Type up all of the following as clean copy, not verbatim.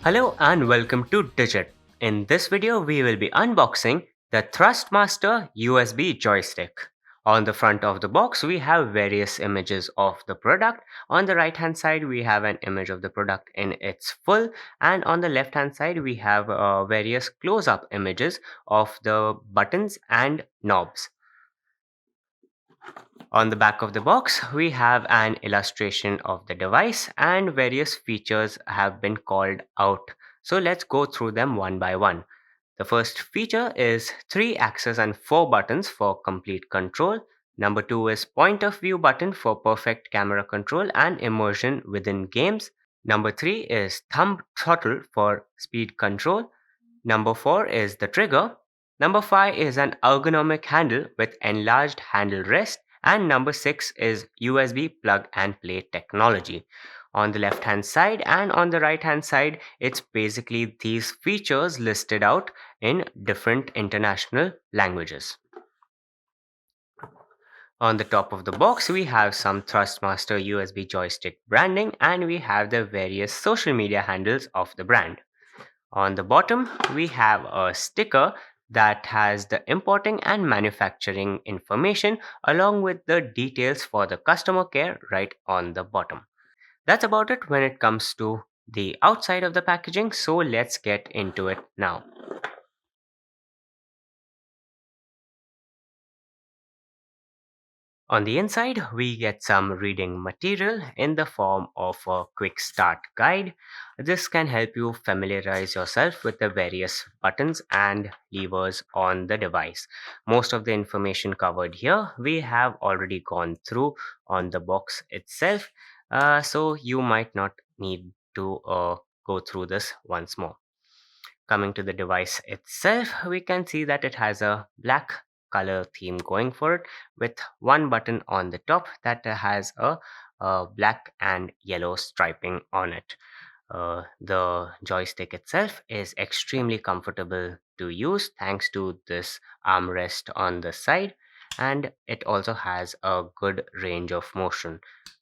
Hello and welcome to Digit. In this video, we will be unboxing the Thrustmaster USB joystick. On the front of the box, we have various images of the product. On the right hand side, we have an image of the product in its full, and on the left hand side, we have various close up images of the buttons and knobs. On the back of the box, we have an illustration of the device and various features have been called out. So let's go through them one by one. The first feature is 3 axes and 4 buttons for complete control. Number 2 is point of view button for perfect camera control and immersion within games. Number 3 is thumb throttle for speed control. Number 4 is the trigger. Number 5 is an ergonomic handle with enlarged handle rest. And number 6 is USB plug and play technology. On the left hand side and on the right hand side, it's basically these features listed out in different international languages. On the top of the box, we have some Thrustmaster USB joystick branding and we have the various social media handles of the brand. On the bottom, we have a sticker that has the importing and manufacturing information along with the details for the customer care right on the bottom. That's about it when it comes to the outside of the packaging, so let's get into it now. On the inside, we get some reading material in the form of a quick start guide. This can help you familiarize yourself with the various buttons and levers on the device. Most of the information covered here we have already gone through on the box itself, so you might not need to go through this once more. Coming to the device itself, we can see that it has a black color theme going for it with one button on the top that has a black and yellow striping on it. The joystick itself is extremely comfortable to use thanks to this armrest on the side, and it also has a good range of motion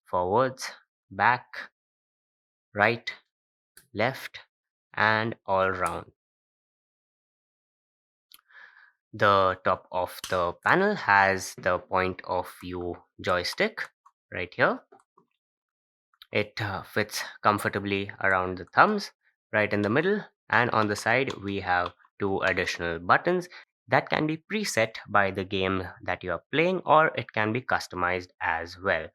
forwards, back, right, left, and all round. The top of the panel has the point of view joystick right here. It fits comfortably around the thumbs right in the middle, and on the side we have two additional buttons that can be preset by the game that you are playing, or it can be customized as well.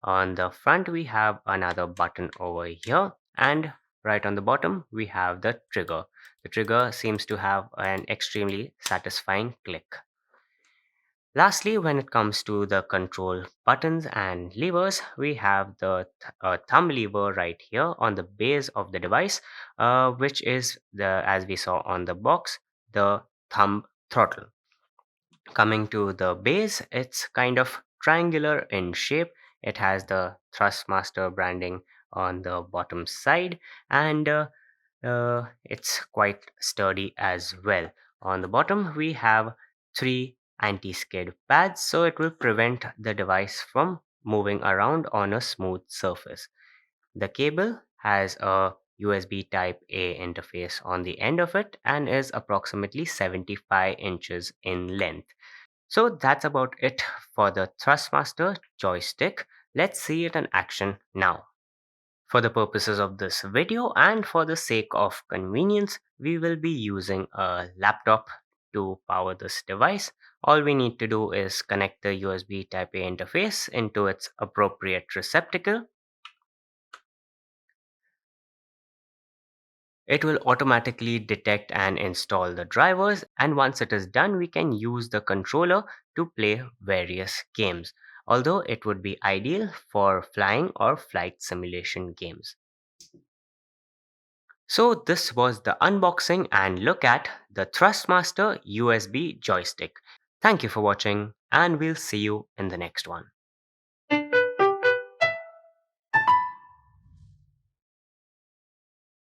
On the front, we have another button over here, and right on the bottom, we have the trigger. The trigger seems to have an extremely satisfying click. Lastly, when it comes to the control buttons and levers, we have the thumb lever right here on the base of the device, which is as we saw on the box, the thumb throttle. Coming to the base, it's kind of triangular in shape. It has the Thrustmaster branding on the bottom side, and it's quite sturdy as well. On the bottom, we have three anti-skid pads, so it will prevent the device from moving around on a smooth surface. The cable has a USB Type A interface on the end of it and is approximately 75 inches in length. So that's about it for the Thrustmaster joystick. Let's see it in action now. For the purposes of this video and for the sake of convenience, we will be using a laptop to power this device. All we need to do is connect the USB Type A interface into its appropriate receptacle. It will automatically detect and install the drivers, and once it is done, we can use the controller to play various games, although it would be ideal for flying or flight simulation games. So this was the unboxing and look at the Thrustmaster USB joystick. Thank you for watching, and we'll see you in the next one.